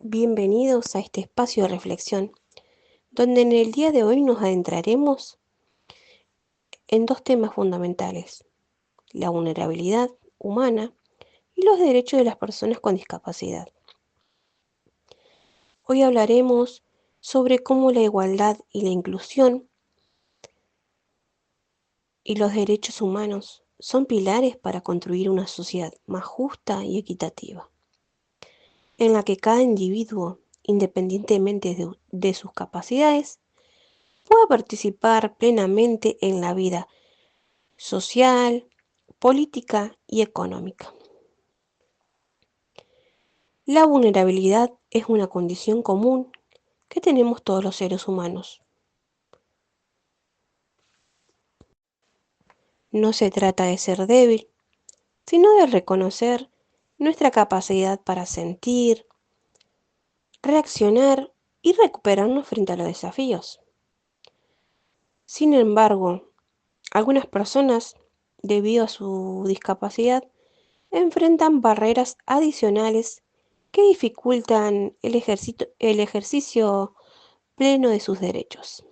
Bienvenidos a este espacio de reflexión, donde en el día de hoy nos adentraremos en dos temas fundamentales: la vulnerabilidad humana y los derechos de las personas con discapacidad. Hoy hablaremos sobre cómo la igualdad y la inclusión y los derechos humanos son pilares para construir una sociedad más justa y equitativa, en la que cada individuo, independientemente de sus capacidades, pueda participar plenamente en la vida social, política y económica. La vulnerabilidad es una condición común que tenemos todos los seres humanos. No se trata de ser débil, sino de reconocer nuestra capacidad para sentir, reaccionar y recuperarnos frente a los desafíos. Sin embargo, algunas personas, debido a su discapacidad, enfrentan barreras adicionales que dificultan el ejercicio pleno de sus derechos.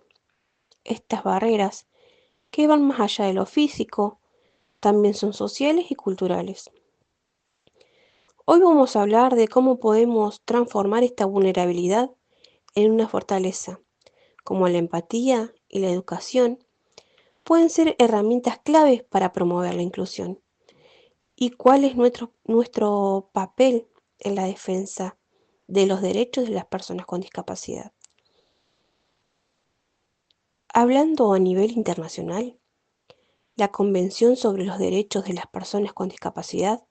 Estas barreras, que van más allá de lo físico, también son sociales y culturales. Hoy vamos a hablar de cómo podemos transformar esta vulnerabilidad en una fortaleza, como la empatía y la educación pueden ser herramientas claves para promover la inclusión, y cuál es nuestro papel en la defensa de los derechos de las personas con discapacidad. Hablando a nivel internacional, la Convención sobre los Derechos de las Personas con Discapacidad,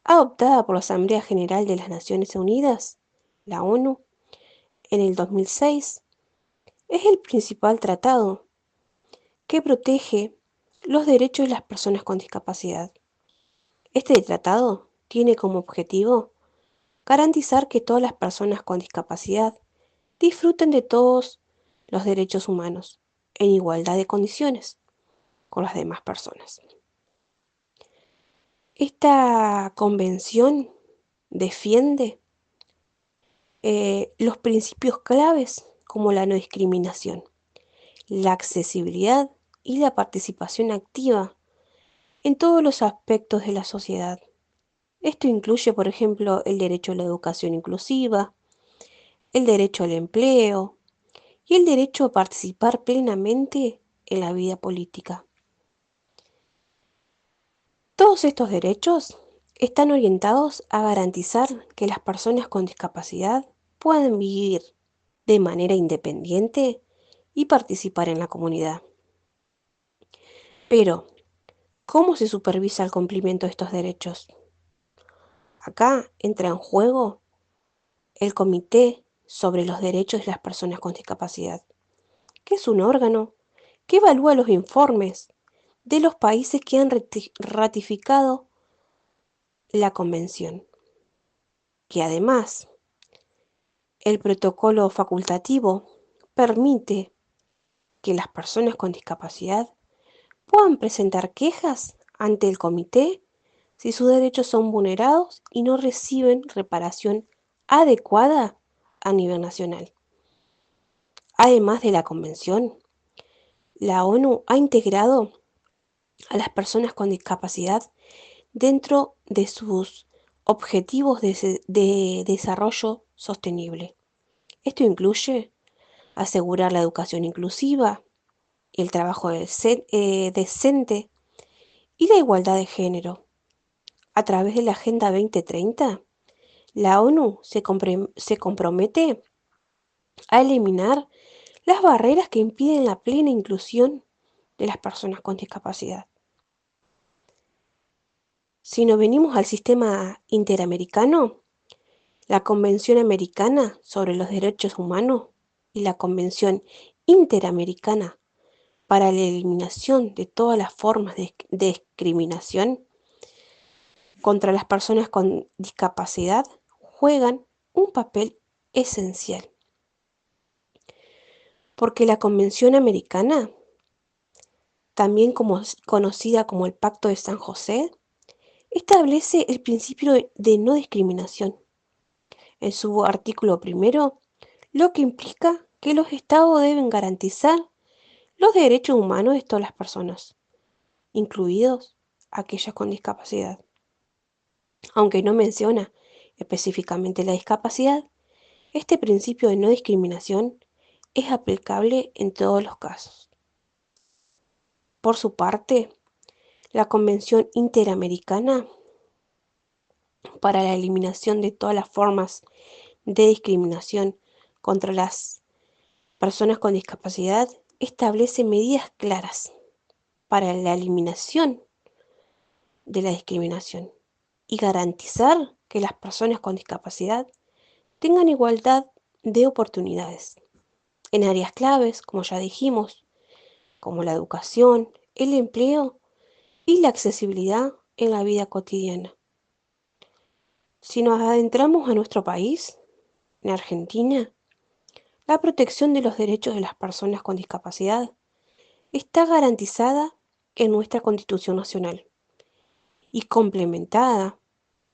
adoptada por la Asamblea General de las Naciones Unidas, la ONU, en el 2006, es el principal tratado que protege los derechos de las personas con discapacidad. Este tratado tiene como objetivo garantizar que todas las personas con discapacidad disfruten de todos los derechos humanos en igualdad de condiciones con las demás personas. Esta convención defiende los principios claves como la no discriminación, la accesibilidad y la participación activa en todos los aspectos de la sociedad. Esto incluye, por ejemplo, el derecho a la educación inclusiva, el derecho al empleo y el derecho a participar plenamente en la vida política. Todos estos derechos están orientados a garantizar que las personas con discapacidad puedan vivir de manera independiente y participar en la comunidad. Pero, ¿cómo se supervisa el cumplimiento de estos derechos? Acá entra en juego el Comité sobre los Derechos de las Personas con Discapacidad, que es un órgano que evalúa los informes de los países que han ratificado la convención, que además el protocolo facultativo permite que las personas con discapacidad puedan presentar quejas ante el comité si sus derechos son vulnerados y no reciben reparación adecuada a nivel nacional. Además de la convención, la ONU ha integrado a las personas con discapacidad dentro de sus objetivos de desarrollo sostenible. Esto incluye asegurar la educación inclusiva, el trabajo decente y la igualdad de género. A través de la Agenda 2030, la ONU se compromete a eliminar las barreras que impiden la plena inclusión de las personas con discapacidad. Si nos venimos al sistema interamericano, la Convención Americana sobre los Derechos Humanos y la Convención Interamericana para la eliminación de todas las formas de discriminación contra las personas con discapacidad juegan un papel esencial, porque la Convención Americana, también conocida como el Pacto de San José, establece el principio de no discriminación. en su artículo primero, lo que implica que los estados deben garantizar los derechos humanos de todas las personas, incluidos aquellas con discapacidad. Aunque no menciona específicamente la discapacidad, este principio de no discriminación es aplicable en todos los casos. Por su parte, la Convención Interamericana para la Eliminación de todas las formas de discriminación contra las personas con discapacidad establece medidas claras para la eliminación de la discriminación y garantizar que las personas con discapacidad tengan igualdad de oportunidades en áreas claves, como ya dijimos, como la educación, el empleo y la accesibilidad en la vida cotidiana. Si nos adentramos a nuestro país, en Argentina, la protección de los derechos de las personas con discapacidad está garantizada en nuestra Constitución Nacional y complementada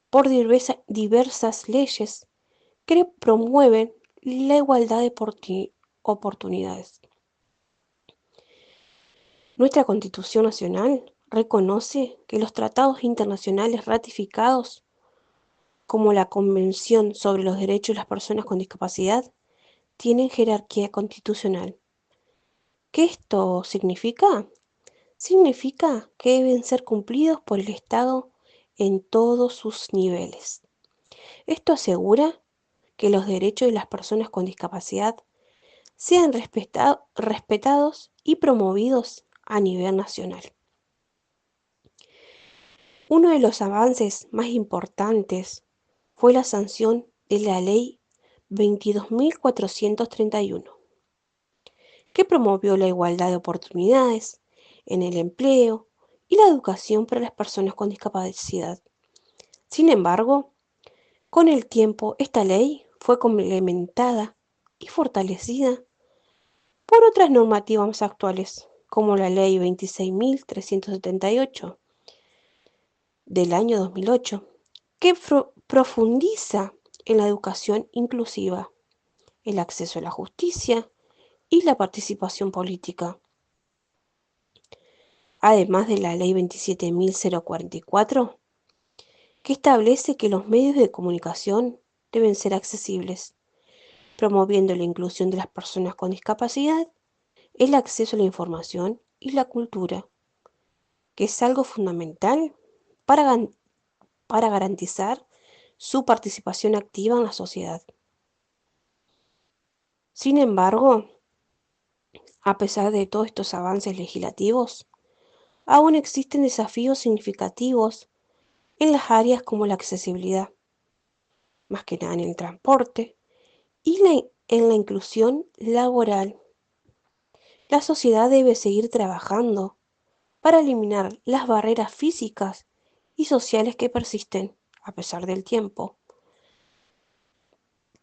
por diversas leyes que promueven la igualdad de oportunidades. Nuestra Constitución Nacional reconoce que los tratados internacionales ratificados, como la Convención sobre los Derechos de las Personas con Discapacidad, tienen jerarquía constitucional. ¿Qué esto significa? Significa que deben ser cumplidos por el Estado en todos sus niveles. Esto asegura que los derechos de las personas con discapacidad sean respetados y promovidos a nivel nacional. Uno de los avances más importantes fue la sanción de la Ley 22.431, que promovió la igualdad de oportunidades en el empleo y la educación para las personas con discapacidad. Sin embargo, con el tiempo esta ley fue complementada y fortalecida por otras normativas actuales, como la Ley 26.378 del año 2008, que profundiza en la educación inclusiva, el acceso a la justicia y la participación política. Además de la Ley 27.044, que establece que los medios de comunicación deben ser accesibles, promoviendo la inclusión de las personas con discapacidad, el acceso a la información y la cultura, que es algo fundamental para, para garantizar su participación activa en la sociedad. Sin embargo, a pesar de todos estos avances legislativos, aún existen desafíos significativos en las áreas como la accesibilidad, más que nada en el transporte y en la inclusión laboral. La sociedad debe seguir trabajando para eliminar las barreras físicas y sociales que persisten a pesar del tiempo,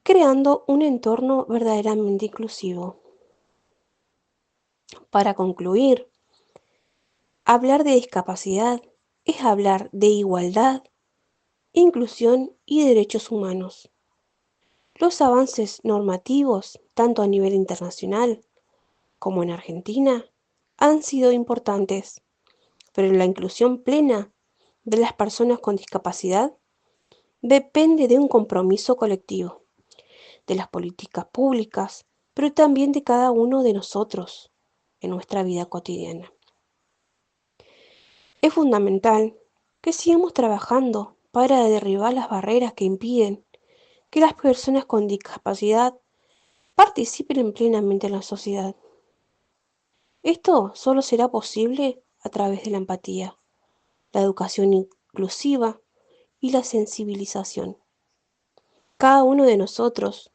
creando un entorno verdaderamente inclusivo. Para concluir, hablar de discapacidad es hablar de igualdad, inclusión y derechos humanos. Los avances normativos, tanto a nivel internacional como en Argentina, han sido importantes, pero la inclusión plena de las personas con discapacidad depende de un compromiso colectivo, de las políticas públicas, pero también de cada uno de nosotros en nuestra vida cotidiana. Es fundamental que sigamos trabajando para derribar las barreras que impiden que las personas con discapacidad participen plenamente en la sociedad. Esto solo será posible a través de la empatía, la educación inclusiva y la sensibilización. Cada uno de nosotros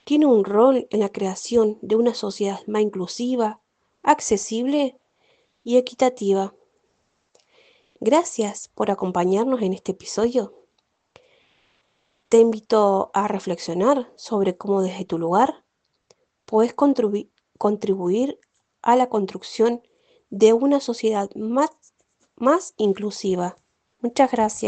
tiene un rol en la creación de una sociedad más inclusiva, accesible y equitativa. Gracias por acompañarnos en este episodio. Te invito a reflexionar sobre cómo desde tu lugar puedes contribuir a la construcción de una sociedad más inclusiva. Muchas gracias.